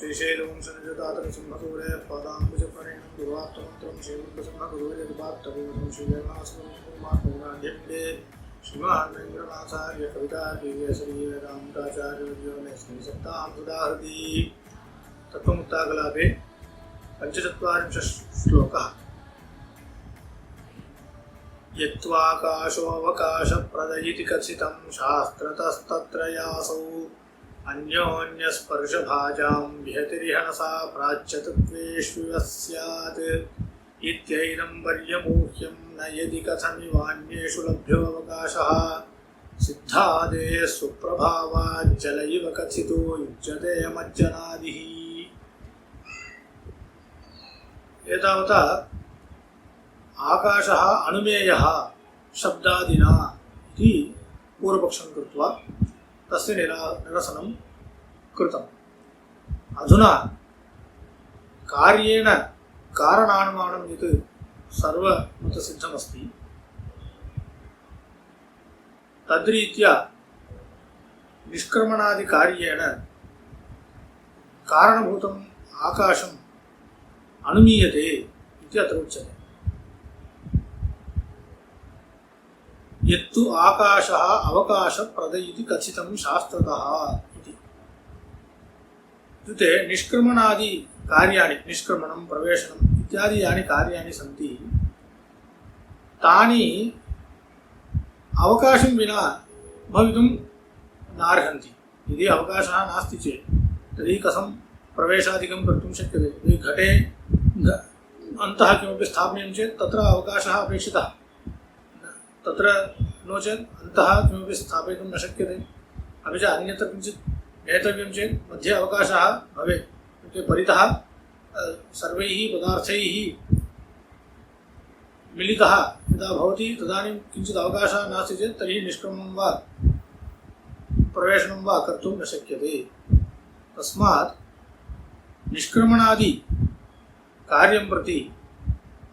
श्रीशैलवंशनिजतातनसिंहसूरे पादाम्बुजप्रणेनं गुरुवात्ममन्त्रं श्रीमन्तसिंहगुरुर्यजपात्तपूर्वं श्रीवेङ्कटसिंहकुमारपूर्णाढ्यन्ते श्रीमान् वेङ्कटनाथार्य कवितार्किकेसरी वेदान्ताचार्यवर्यो मे श्रीसत्तां सुदाहृति। तत्त्वमुक्ताकलापे पञ्चचत्वारिंशः श्लोकः। यत्त्वाकाशोऽवकाशप्रद इति कथितं शास्त्रतस्तत्र यासौ अन्योन्यस्पर्शभाजां विहतिरिहनसा प्राच्यतत्त्वेष्विव स्यात् इत्यैनं पर्यमूह्यं न यदि कथमिवान्येषु लभ्योऽवकाशः सिद्धादेः सुप्रभावाज्जल इव कथितो युज्यते मज्जनादिः। एतावता आकाशः अनुमेयः शब्दादिना इति पूर्वपक्षं कृत्वा तस्य निरसनं कृतम्। अधुना कार्येण कारणानुमानं यत् सर्वमतसिद्धमस्ति तद्रीत्या निष्क्रमणादिकार्येण कारणभूतम् आकाशम् अनुमीयते इति अत्र उच्यते। यत्तु आकाशः अवकाशप्रद इति कथितं शास्त्रतः इति। इत्युक्ते निष्क्रमणादि कार्याणि, निष्क्रमणं प्रवेशनम् इत्यादि यानि कार्याणि सन्ति तानि अवकाशं विना भवितुं नार्हन्ति। यदि अवकाशः नास्ति चेत् तर्हि कथं प्रवेशादिकं कर्तुं शक्यते। यदि घटे अन्तः किमपि स्थापनीयं चेत् तत्र अवकाशः अपेक्षितः, तत्र नो चेत् अन्तः किमपि स्थापयितुं न शक्यते। अपि च अन्यत्र किञ्चित् नेतव्यं चेत् मध्ये अवकाशः भवेत्। इत्युक्ते परितः सर्वैः पदार्थैः मिलितः यदा भवति तदानीं किञ्चित् अवकाशः नास्ति चेत् तर्हि निष्क्रमणं वा प्रवेशनं वा कर्तुं न शक्यते। तस्मात् निष्क्रमणादि कार्यं प्रति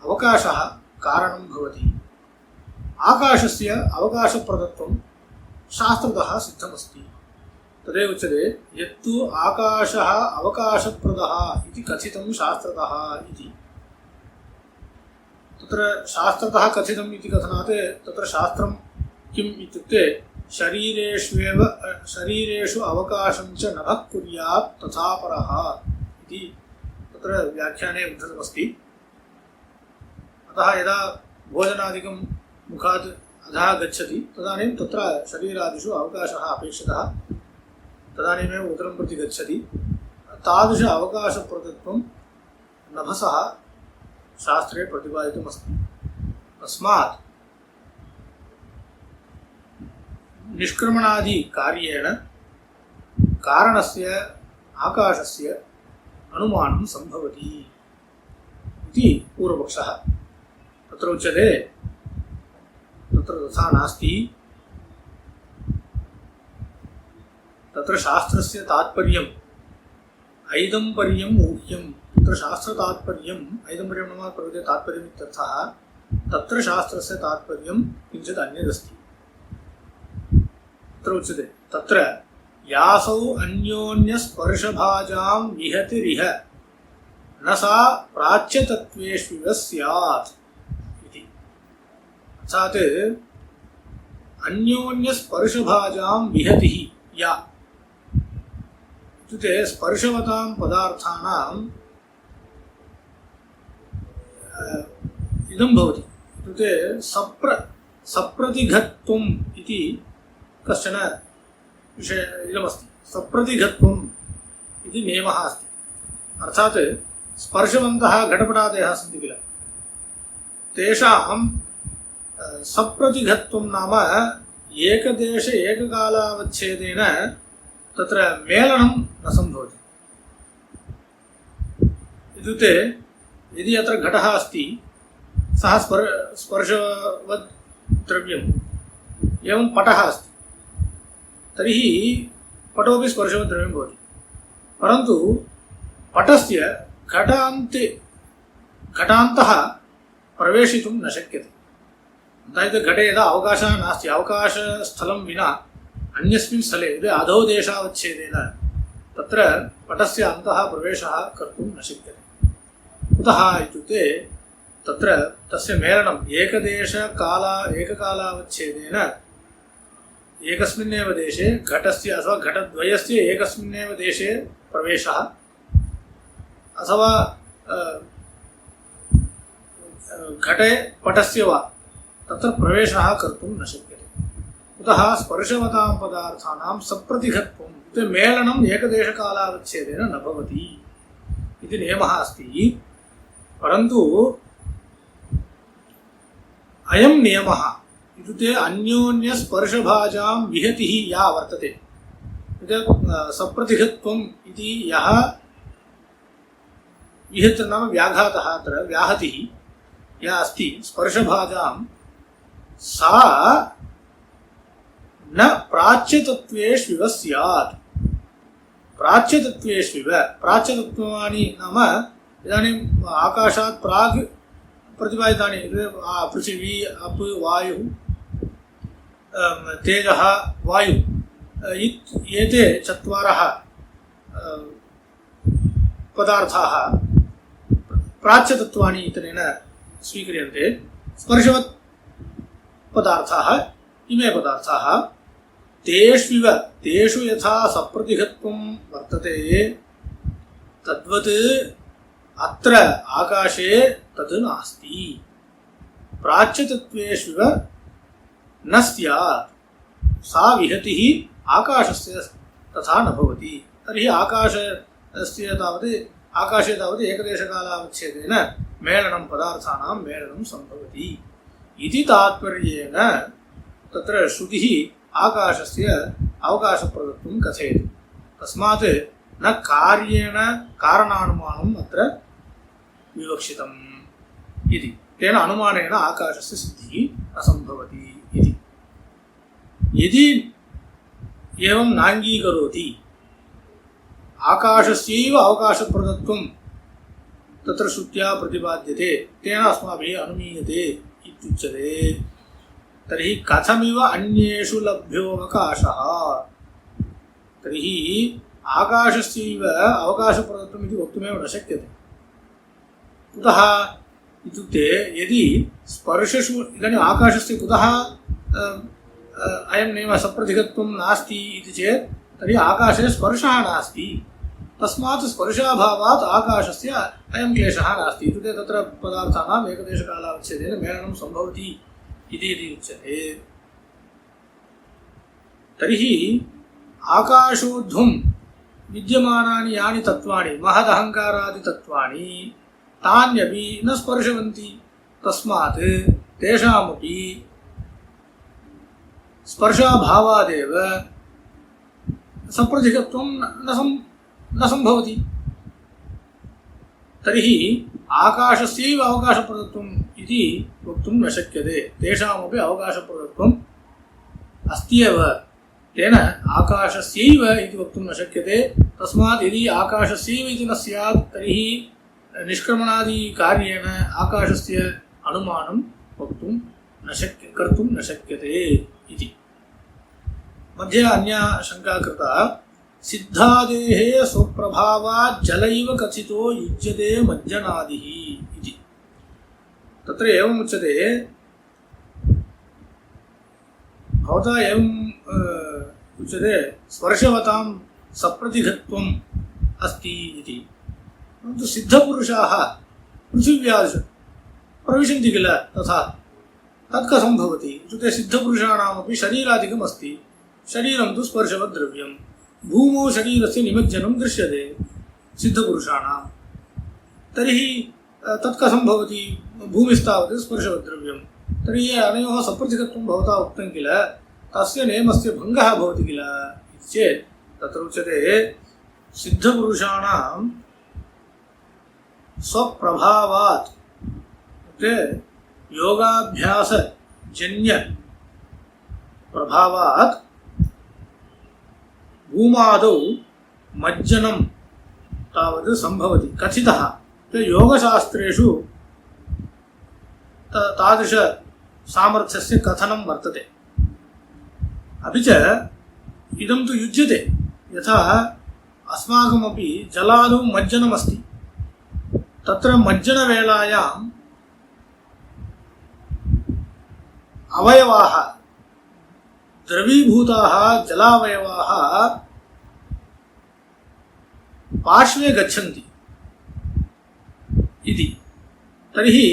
अवकाशः कारणं भवति। आकाशस्य अवकाशप्रदत्वं शास्त्रतः सिद्धमस्ति। तदेव उच्यते यत्तु आकाशः अवकाशप्रदः इति कथितं शास्त्रतः इति। तत्र शास्त्रतः कथितम् इति कथनात् तत्र शास्त्रं किम् इत्युक्ते शरीरेषु अवकाशं च नभः कुर्यात् तथा परः इति तत्र व्याख्याने उद्धृतमस्ति। अतः यदा भोजनादिकं मुखात् अधः गच्छति तदानीं तत्र शरीरादिषु अवकाशः अपेक्षितः, तदानीमेव उदरं प्रति गच्छति। तादृश अवकाशप्रदत्वं नभसः शास्त्रे प्रतिपादितमस्ति। तस्मात् निष्क्रमणादिकार्येण कारणस्य आकाशस्य अनुमानं सम्भवति इति पूर्वपक्षः। तत्र उच्यते तत्र तथा नास्ति। तत्र शास्त्रस्य तात्पर्यम् ऐदम्पर्यम् ऊह्यं। तत्र शास्त्रतात्पर्यम् ऐदम्पर्यं नाम प्रकृते तात्पर्यम् इत्यर्थः। तत्र शास्त्रस्य तात्पर्यं किञ्चित् अन्यदस्ति। तत्र उच्यते तत्र यासौ अन्योन्यस्पर्शभाजां विहतिरिह न सा प्राच्यतत्त्वेष्विव स्यात् इति। अर्थात् अन्योन्यस्पर्शभाजां विहतिः या इत्युक्ते स्पर्शवतां पदार्थानां इदं भवति। इत्युक्ते सप्रतिघत्वम् इति कश्चन विषय इदमस्ति। सप्रतिघत्वम् इति नियमः अस्ति। अर्थात् स्पर्शवन्तः घटपटादयः सन्ति किल, तेषां सप्रतिघत्वं नाम एकदेश एककालावच्छेदेन तत्र मेलनं न सम्भवति। इत्युक्ते यदि अत्र घटः अस्ति सः स्पर्शवद् द्रव्यम्, एवं पटः अस्ति तर्हि पटोपि स्पर्शवद् द्रव्यं भवति, परन्तु पटस्य घटान्तः प्रवेशितुं न शक्यते। अतः घटे यदा अवकाशः नास्ति, अवकाशस्थलं विना अन्यस्मिन् स्थले यदि अधो देशावच्छेदेन तत्र पटस्य अन्तः प्रवेशः कर्तुं न शक्यते। कुतः इत्युक्ते तत्र तस्य मेलनम् एककालावच्छेदेन एकस्मिन्नेव देशे घटस्य अथवा घटद्वयस्य एकस्मिन्नेव देशे प्रवेशः अथवा घटे पटस्य वा तत्र प्रवेशः कर्तुं न शक्यते। कुतः स्पर्शवतां पदार्थानां सप्रतिघत्वम् इति मेलनम् एकदेशकालावच्छेदेन न भवति इति नियमः अस्ति। परन्तु अयं नियमः इत्युक्ते अन्योन्यस्पर्शभाजां विहतिः या वर्तते सप्रतिघत्वम् इति यः विहतिः नाम व्याघातः अत्र व्याहतिः या अस्ति स्पर्शभाजां सा न प्राच्यतत्त्वेष्विव स्यात्। प्राच्यतत्त्वेष्विव प्राच्यतत्त्वानि नाम इदानीम् आकाशात् प्राग् प्रतिपादितानि पृथिवी अप् वायुः तेजः वायुः एते चत्वारः पदार्थाः प्राच्यतत्त्वानि इत्यनेन स्वीक्रियन्ते। स्पर्शवत् पदार्थाः इमे पदार्थाः तेषु यथा सप्रतिघत्वं वर्तते तद्वत् अत्र आकाशे तद् नास्ति। प्राच्यतत्त्वेष्विव न स्यात्। सा विहतिः आकाशस्य तथा न भवति। तर्हि आकाशे तावत् एकदेशकालावच्छेदेन मेलनं पदार्थानां मेलनं सम्भवति इति तात्पर्येण तत्र श्रुतिः आकाशस्य अवकाशप्रदत्वं कथयति। तस्मात् न कार्येण कारणानुमानम् अत्र विवक्षितम् इति। तेन अनुमानेन आकाशस्य सिद्धिः असम्भवति इति। यदि एवं नाङ्गीकरोति आकाशस्यैव अवकाशप्रदत्वं तत्र श्रुत्या प्रतिपाद्यते तेन अस्माभिः अनुमीयते इत्युच्यते। तर्हि कथमिव अन्येषु लभ्योऽवकाशः? तर्हि आकाशस्यैव अवकाशप्रदत्वम् इति वक्तुमेव न शक्यते। कुतः इत्युक्ते यदि स्पर्शेषु इदानीम् आकाशस्य कुतः अयं नियमः सप्रतिघत्वं नास्ति इति चेत् तर्हि आकाशे स्पर्शः नास्ति। तस्मात् स्पर्शाभावात् आकाशस्य अयं क्लेशः नास्ति। इत्युक्ते तत्र पदार्थानाम् एकदेशकालावच्छेदेन मेलनं सम्भवति इति उच्यते। तर्हि आकाशोर्ध्वं विद्यमानानि यानि तत्त्वानि महदहङ्कारादितत्त्वानि तान्यपि न स्पर्शवन्ति। तस्मात् तेषामपि स्पर्शाभावादेव सप्रतिघत्वं न सम्भवति। तर्हि आकाशस्यैव अवकाशप्रदत्वम् इति वक्तुं न शक्यते। तेषामपि अवकाशप्रदत्वम् अस्ति एव। तेन आकाशस्यैव इति वक्तुं न शक्यते। तस्मात् यदि आकाशस्यैव इति न स्यात् तर्हि निष्क्रमणादिकार्येण आकाशस्य अनुमानं कर्तुं न शक्यते इति। मध्ये अन्या शङ्का कृता। सिद्धादेः स्वप्रभावात् जलैव कथितो युज्यते मज्जनादिः इति। तत्र एवम् उच्यते भवता एवम् उच्यते स्पर्शवतां सप्रतिघत्वम् अस्ति इति। परन्तु सिद्धपुरुषाः पृथिव्यादिषु प्रविशन्ति किल तथा तत् कथं भवति इत्युक्ते सिद्धपुरुषाणामपि शरीरादिकम् अस्ति। शरीरं तु स्पर्शवद् द्रव्यं। भूमौ शरीरस्य निमज्जनं दृश्यते सिद्धपुरुषाणां। तर्हि तत् कथं भवति? भूमिस्तावत् स्पर्शवद् द्रव्यं। तर्हि अनयोः सप्रतिघत्वं भवता उक्तं किल तस्य नियमस्य भङ्गः भवति किल इति चेत् तत्र उच्यते सिद्धपुरुषाणां स्वप्रभावात् योगाभ्यासजन्य प्रभावात् भूमादौ मज्जनं तावत् सम्भवति कथितः। योगशास्त्रेषु तादृश सामर्थ्यस्य कथनं वर्तते। अपि च इदं तु युज्यते। यथा अस्माकमपि जलादौ मज्जनमस्ति तत्र मज्जनवेलायाम् अवयवाः द्रवीभूताः जलावयवाः पार्श्वे गच्छन्ति इति तर्हि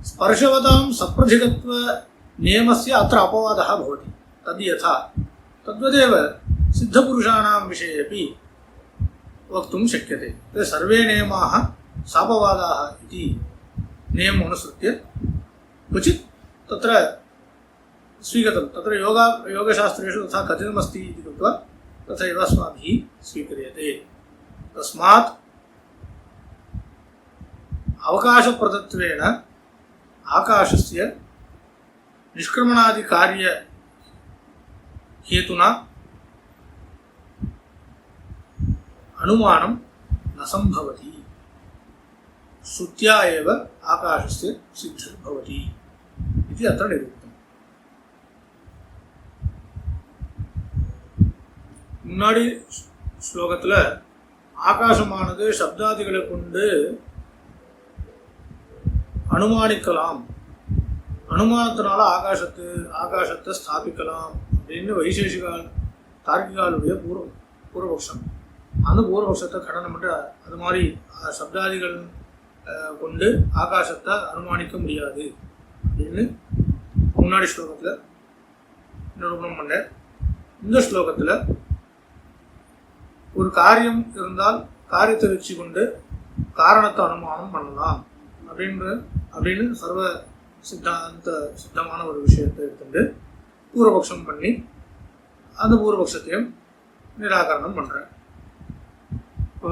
स्पर्शवतां सप्रधिकत्वनियमस्य अत्र अपवादः भवति तद् यथा तद्वदेव सिद्धपुरुषाणां विषये अपि वक्तुं शक्यते ते सर्वे नियमाः सापवादाः इति नियमम् अनुसृत्य क्वचित् तत्र स्वीकृतं तत्र योगशास्त्रेषु तथा कथितमस्ति इति कृत्वा तथैव अस्माभिः स्वीक्रियते तस्मात् अवकाशप्रदत्वेन आकाशस्य निष्क्रमणादिकार्यहेतुना अनुमानं न सम्भवति श्रुत्या एव आकाशस्य सिद्धिर्भवति इति अत्र निरूपितम् முன்னாடி ஸ்லோகத்தில் ஆகாசமானது சப்தாதிகளை கொண்டு அனுமானிக்கலாம் அனுமானத்தினால ஆகாசத்தை ஸ்தாபிக்கலாம் அப்படின்னு வைசேஷிகால் தார்க்கிகாலுடைய பூர்வபக்ஷம் அந்த பூர்வபக்ஷத்தை கடனம் பண்ணி அது மாதிரி சப்தாதிகள் கொண்டு ஆகாசத்தை அனுமானிக்க முடியாது அப்படின்னு முன்னாடி ஸ்லோகத்தில் நிரூபணம் பண்ண இந்த ஸ்லோகத்தில் ஒரு காரியம் இருந்தால் காரியத்தை வச்சு கொண்டு காரணத்தை அனுமானம் பண்ணலாம் அப்படின்னு சர்வ சித்தமான ஒரு விஷயத்தை எடுத்துட்டு பூர்வபக்ஷம் பண்ணி அந்த பூர்வபக்ஷத்தையும் நிராகரணம் பண்ணுறேன். இப்போ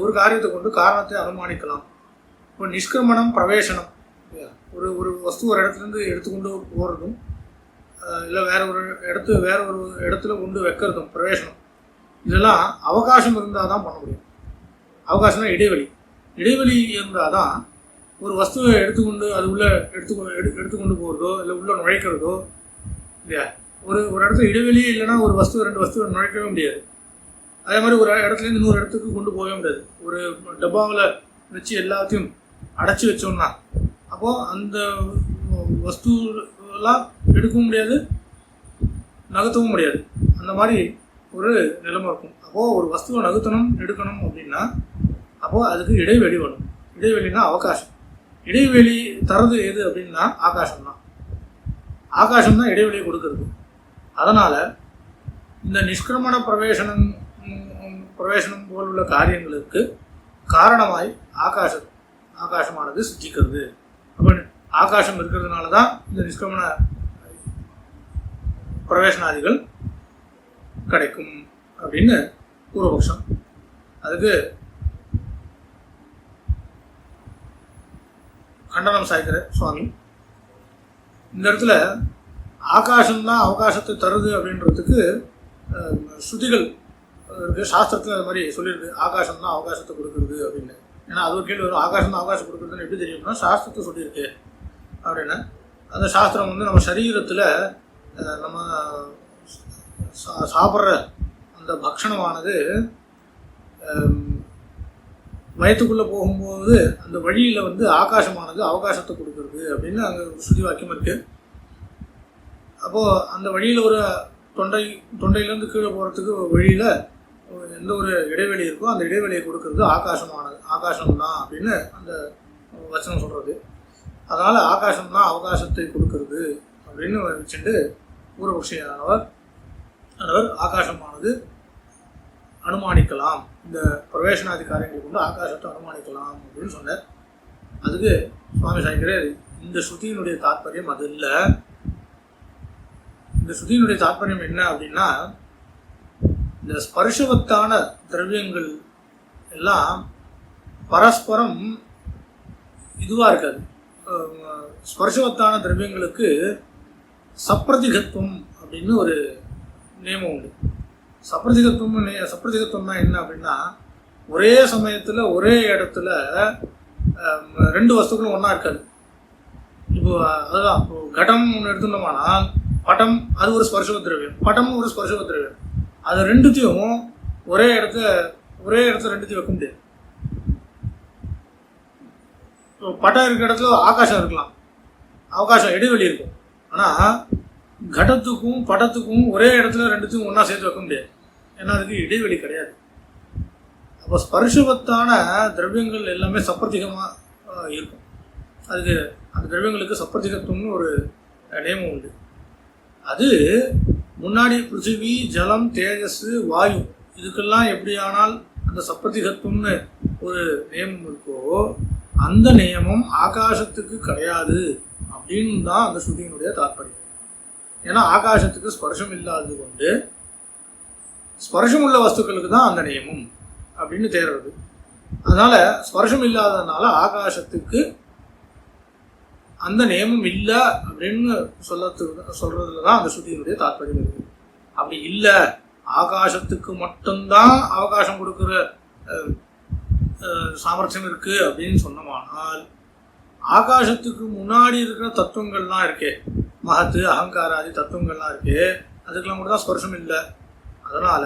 ஒரு காரியத்தை கொண்டு காரணத்தை அனுமானிக்கலாம். இப்போ நிஷ்கிரமணம் பிரவேசனம் ஒரு வஸ்து ஒரு இடத்துலேருந்து எடுத்துக்கொண்டு போகிறதும் இல்லை வேற ஒரு இடத்துல கொண்டு வைக்கிறதும் பிரவேசனம் இதெல்லாம் அவகாசம் இருந்தால் தான் பண்ண முடியும். அவகாசம்னா இடைவெளி இருந்தால் தான் ஒரு வஸ்துவை எடுத்துக்கொண்டு அது உள்ள எடுத்துக்கொண்டு போகிறதோ இல்லை உள்ள நுழைக்கிறதோ இல்லையா. ஒரு இடத்துல இடைவெளியே இல்லைன்னா ஒரு ரெண்டு வஸ்துவை நுழைக்கவே முடியாது. அதே மாதிரி ஒரு இடத்துலேருந்து இன்னொரு இடத்துக்கு கொண்டு போகவே முடியாது. ஒரு டப்பாவில் வச்சு எல்லாத்தையும் அடைச்சி வச்சோம்னா அப்போது அந்த வஸ்துலாம் எடுக்கவும் முடியாது நகர்த்தவும் முடியாது. அந்த மாதிரி ஒரு நிலைமை இருக்கும். அப்போது ஒரு வஸ்துவை நகர்த்தணும் எடுக்கணும் அப்படின்னா அப்போது அதுக்கு இடைவெளி வேணும். இடைவெளினா அவகாசம். இடைவெளி தரது எது அப்படின்னா ஆகாசம் தான் இடைவெளியை கொடுக்கறது. அதனால் இந்த நிஷ்கிரமண பிரவேசனம் போல் உள்ள காரியங்களுக்கு காரணமாய் ஆகாசமானது சித்திக்கிறது. அப்போ ஆகாசம் இருக்கிறதுனால தான் இந்த நிஷ்கிரமண பிரவேசனாதிகள் கிடைக்கும் அப்படின்னு பூர்வபக்ஷம். அதுக்கு கண்டனம் சாய்க்கிற சுவாமி இந்த இடத்துல ஆகாசம்தான் அவகாசத்தை தருது அப்படின்றதுக்கு ஸ்ருதிகள் இருக்குது. சாஸ்திரத்தில் அது மாதிரி சொல்லியிருக்கு, ஆகாசம் தான் அவகாசத்தை கொடுக்குறது அப்படின்னு. ஏன்னா அது ஒரு கேள்வி வரும், ஆகாசம் தான் அவகாசம் கொடுக்குறதுன்னு எப்படி தெரியும்னா சாஸ்திரத்தை சொல்லியிருக்கு அப்படின்னா அந்த சாஸ்திரம் நம்ம சரீரத்தில் நம்ம சாப்பிட்ற அந்த பக்ஷணமானது வயத்துக்குள்ளே போகும்போது அந்த வழியில் ஆகாசமானது அவகாசத்தை கொடுக்குறது அப்படின்னு அங்கே ஸ்ருதி வாக்கியம் இருக்குது. அப்போது அந்த வழியில் ஒரு தொண்டையிலேருந்து கீழே போகிறதுக்கு வழியில் எந்த ஒரு இடைவெளி இருக்கோ அந்த இடைவெளியை கொடுக்கறது ஆகாசம்தான் அப்படின்னு அந்த வச்சனம் சொல்கிறது. அதனால் ஆகாசம்தான் அவகாசத்தை கொடுக்கறது அப்படின்னு வச்சுட்டு பூர்வபக்ஷியானவர் ஆகாசமானது அனுமானிக்கலாம், இந்த பிரவேசனாதி காரியங்களை கொண்டு ஆகாசத்தை அனுமானிக்கலாம் அப்படின்னு சொன்னார். அதுக்கு சுவாமி சாய்க்கிறேன், இந்த ஸ்ருதியினுடைய தாற்பயம் அது இல்லை. இந்த ஸ்ருதியினுடைய தாற்பயம் என்ன அப்படின்னா இந்த ஸ்பர்ஷவத்தான திரவியங்கள் எல்லாம் பரஸ்பரம் இதுவாக இருக்காது. ஸ்பர்ஷவத்தான திரவியங்களுக்கு சப்ரதிகத்துவம் அப்படின்னு ஒரு நியமம் உண்டு. சப்ரதிகத்துவம்னா என்ன அப்படின்னா ஒரே சமயத்தில் ஒரே இடத்துல ரெண்டு வஸ்துக்களும் ஒன்றா இருக்காது. இப்போ அதுதான் இப்போ கடம் ஒன்று எடுத்துட்டோம்னா பட்டம் அது ஒரு ஸ்பர்ஷவ திரவியம், பட்டமும் ஒரு ஸ்பர்ஷவ திரவியம். அது ரெண்டுத்தையும் ஒரே இடத்துல ரெண்டுத்தையும் வைக்க முடியாது. பட்டம் இருக்கிற இடத்துல ஆகாசம் இருக்கலாம், அவகாசம் இடைவெளி இருக்கும். ஆனால் கடத்துக்கும் படத்துக்கும் ஒரே இடத்துல ரெண்டுத்தையும் ஒன்றா சேர்த்து வைக்க முடியாது, ஏன்னா அதுக்கு இடைவெளி கிடையாது. அப்போ ஸ்பர்ஷவத்தான திரவியங்கள் எல்லாமே சப்பிரதிகமாக இருக்கும். அதுக்கு அந்த திரவியங்களுக்கு சப்பிரதிகத்துவம்னு ஒரு நியமம் உண்டு. அது முன்னாடி பிருத்திவி, ஜலம், தேஜஸ், வாயு இதுக்கெல்லாம் எப்படியானால் அந்த சப்பிரதிகத்துவம்னு ஒரு நியமம் இருக்கோ அந்த நியமம் ஆகாசத்துக்கு கிடையாது அப்படின்னு தான் அந்த ஸ்ருதியினுடைய தாற்பயம். ஏன்னா ஆகாசத்துக்கு ஸ்பர்ஷம் இல்லாதது கொண்டு ஸ்பர்ஷம் உள்ள வஸ்துக்களுக்கு தான் அந்த நியமம் அப்படின்னு தேர்றது. அதனால ஸ்பர்ஷம் இல்லாததுனால ஆகாசத்துக்கு அந்த நியமம் இல்லை அப்படின்னு சொல்றதுல தான் அந்த ஸ்ருதியினுடைய தாற்பயம் இருக்கு. அப்படி இல்லை, ஆகாசத்துக்கு மட்டும்தான் அவகாசம் கொடுக்குற சாமர்த்தியம் இருக்கு அப்படின்னு சொன்னோமானால் ஆகாசத்துக்கு முன்னாடி இருக்கிற தத்துவங்கள்லாம் இருக்கே, மகத்து, அகங்காராதி தத்துவங்கள்லாம் இருக்கே, அதுக்கெல்லாம் கூட தான் ஸ்பர்ஷம் இல்லை. அதனால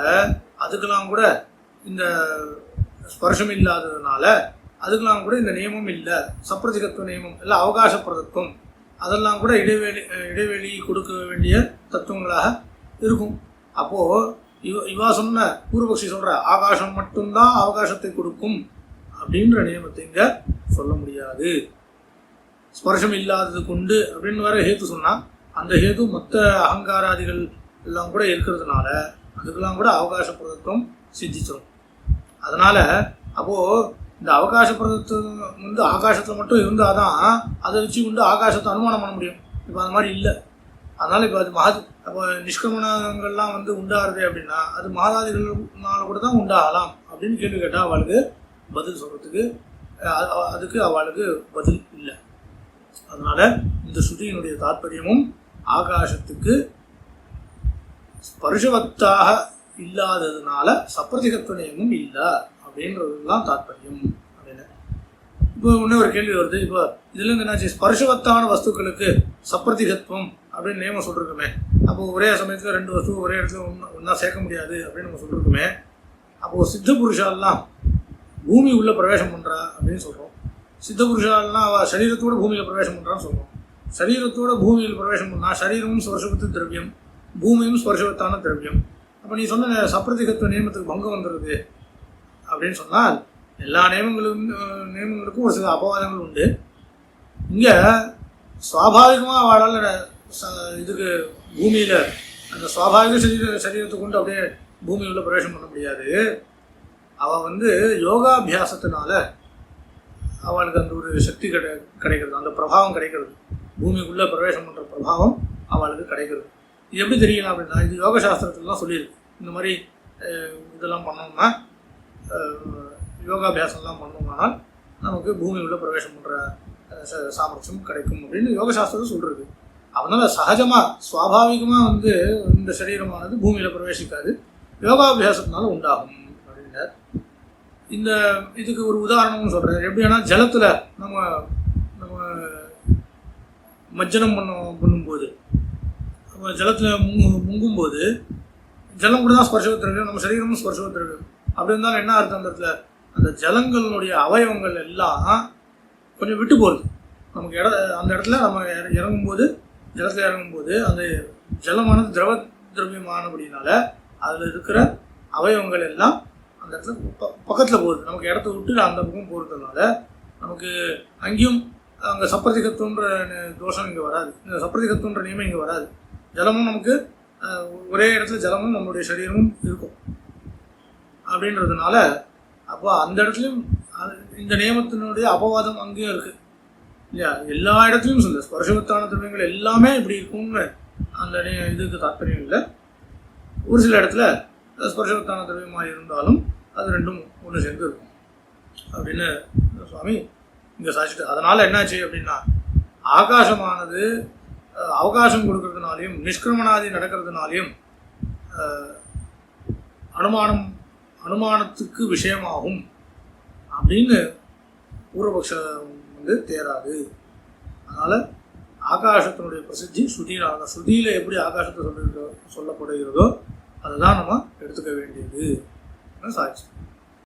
அதுக்கெல்லாம் கூட இந்த ஸ்பர்ஷம் இல்லாததுனால அதுக்கெல்லாம் கூட இந்த நியமம் இல்லை, சப்பிரதிகத்துவ நியமம் இல்லை, அவகாச பிரதத்துவம் அதெல்லாம் கூட இடைவெளி கொடுக்க வேண்டிய தத்துவங்களாக இருக்கும். அப்போது இவா சொன்ன பூர்வபக்ஷி சொல்கிற ஆகாசம் மட்டும்தான் அவகாசத்தை கொடுக்கும் அப்படின்ற நியமத்தை இங்கே சொல்ல முடியாது. ஸ்பர்ஷம் இல்லாதது கொண்டு அப்படின்னு வேற ஹேத்து சொன்னால் அந்த ஹேத்து மற்ற அகங்காராதிகள் எல்லாம் கூட இருக்கிறதுனால அதுக்கெல்லாம் கூட அவகாச பிரதத்துவம் சித்திச்சிடும். அதனால் அப்போது இந்த அவகாச பிரதத்துவம் ஆகாசத்தில் மட்டும் இருந்தால் தான் அதை வச்சு ஆகாசத்தை அனுமானம் பண்ண முடியும். இப்போ அது மாதிரி இல்லை. அதனால் இப்போ அது அப்போ நிஷ்கிரமணங்கள்லாம் உண்டாகிறது அப்படின்னா அது மாதாதிகள்னால கூட தான் உண்டாகலாம் அப்படின்னு கேள்வி கேட்டால் அவளுக்கு பதில் சொல்கிறதுக்கு அதுக்கு அவளுக்கு பதில் இல்லை. அதனால் இந்த ஸ்ருதியினுடைய தாற்பயமும் ஆகாசத்துக்கு ஸ்பர்ஷவத்தாக இல்லாததுனால சப்பிரதிகத்துவ நியமம் இல்லை அப்படின்றதுதான் தாற்பயம் அப்படின்னு. இப்போ இன்னும் ஒரு கேள்வி வருது. இப்போ இதுலேருந்து என்னாச்சு, ஸ்பர்ஷவத்தான வஸ்துக்களுக்கு சப்பிரதிகத்துவம் அப்படின்னு நியமம் சொல்லிருக்குமே, அப்போ ஒரே சமயத்தில் ரெண்டு வஸ்து ஒரே இடத்துல ஒன்றா சேர்க்க முடியாது அப்படின்னு நம்ம சொல்லிருக்குமே. அப்போது சித்த புருஷாலாம் பூமி உள்ள பிரவேசம் பண்ணுறா அப்படின்னு சொல்கிறோம். சித்த புருஷாலாம் அவள் சரீரத்தோடு பூமியில் பிரவேசம் பண்ணுறான்னு சொல்கிறோம். சரீரத்தோட பூமியில் பிரவேசம் பண்ணால் சரீரமும் ஸ்பர்ஷவத்து திரவியம், பூமியும் ஸ்பர்ஷவத்தான திரவியம். அப்போ நீ சொன்ன சப்பிரதிகத்துவ நியமத்துக்கு பங்கம் வந்துடுது அப்படின்னு சொன்னால் எல்லா நியமங்களுக்கும் ஒரு சில அபவாதங்கள் உண்டு. இங்கே சுவாபாவிகமாக அவளால் இதுக்கு பூமியில் அந்த சுவாபாவிக சரீரத்தை கொண்டு அப்படியே பூமியில் பிரவேசம் பண்ண முடியாது. அவள் யோகாபியாசத்தினால அவளுக்கு அந்த ஒரு சக்தி கிடைக்கிறது, அந்த பிரபாவம் கிடைக்கிறது, பூமிக்குள்ளே பிரவேசம் பண்ணுற பிரபாவம் அவளுக்கு கிடைக்கிறது. இது எப்படி தெரியலாம் அப்படின்னா, இது யோக சாஸ்திரத்துலாம் சொல்லியிருக்கு. இந்த மாதிரி இதெல்லாம் பண்ணோம்னா யோகாபியாசம்லாம் பண்ணோம்னால் நமக்கு பூமி உள்ள பிரவேசம் பண்ணுற சாமர்த்தியம் கிடைக்கும் அப்படின்னு யோக சாஸ்திரத்தை சொல்கிறது. அதனால் சகஜமாக சுவாபாவிகமாக இந்த சரீரமானது பூமியில் பிரவேசிக்காது, யோகாபியாசத்தினால உண்டாகும் அப்படின்னார். இந்த இதுக்கு ஒரு உதாரணமும் சொல்கிறார். எப்படின்னா ஜலத்தில் நம்ம மஜ்ஜனம் பண்ணும்போது நம்ம ஜலத்தில் முங்கும்போது ஜலம் கூட தான் ஸ்பர்ஷவ திரவியம், நம்ம சரீரமும் ஸ்பர்ஷவ திரவியம். அப்படி இருந்தாலும் என்ன அர்த்தம், அந்த இடத்துல அந்த ஜலங்களுடைய அவயவங்கள் எல்லாம் கொஞ்சம் விட்டு போகுது. நமக்கு அந்த இடத்துல நம்ம இறங்கும்போது ஜலத்தில் இறங்கும்போது அந்த ஜலமானது திரவியமானபடினால அதில் இருக்கிற அவயவங்கள் எல்லாம் அந்த இடத்துல பக்கத்தில் போகுது. நமக்கு இடத்த விட்டு அந்த பக்கம் போகிறதுனால நமக்கு அங்கேயும் அங்கே சப்பிரதிகத்துவன்ற தோஷம் இங்கே வராது, இந்த சப்பிரதிகத்துவன்ற நியமம் இங்கே வராது. ஜலமும் நமக்கு ஒரே இடத்துல ஜலமும் நம்மளுடைய சரீரமும் இருக்கும் அப்படின்றதுனால அப்போ அந்த இடத்துலையும் இந்த நியமத்தினுடைய அபவாதம் அங்கேயும் இருக்குது இல்லையா. எல்லா இடத்துலையும் சொல்ல ஸ்பர்ஷவத்தான திரவியங்கள் எல்லாமே இப்படி இருக்கும்னு அந்த இதுக்கு தாற்பயம் இல்லை. ஒரு சில இடத்துல ஸ்பர்ஷவத்தான திரவியமாக இருந்தாலும் அது ரெண்டும் ஒன்று சேர்ந்து இருக்கும் அப்படின்னு சுவாமி இங்கே சாட்சிட்டு. அதனால் என்னாச்சு அப்படின்னா, ஆகாசமானது அவகாசம் கொடுக்கறதுனாலையும் நிஷ்கிரமணாதி நடக்கிறதுனாலையும் அனுமானத்துக்கு விஷயமாகும் அப்படின்னு பூர்வபக்ஷம் தேராது. அதனால் ஆகாசத்தினுடைய பிரசித்தி ஸ்ருதியில் எப்படி ஆகாசத்தை சொல்லப்படுகிறதோ அதுதான் நம்ம எடுத்துக்க வேண்டியது சாட்சி.